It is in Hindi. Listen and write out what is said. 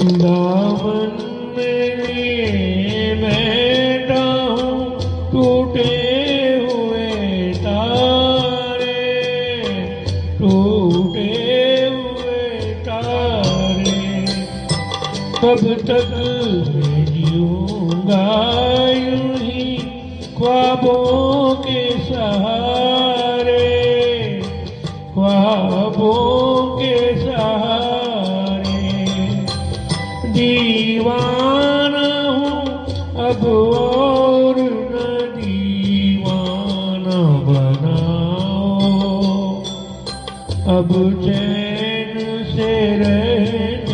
दामन में बैठा हूँ टूटे हुए तारे, टूटे हुए तारे। कब तक मैं जीऊँगा यूं ही ख्वाबों के सहारे, ख्वाबों के सहारे। दीवाना हूँ अब और न दीवाना बनाओ, अब चैन से रहना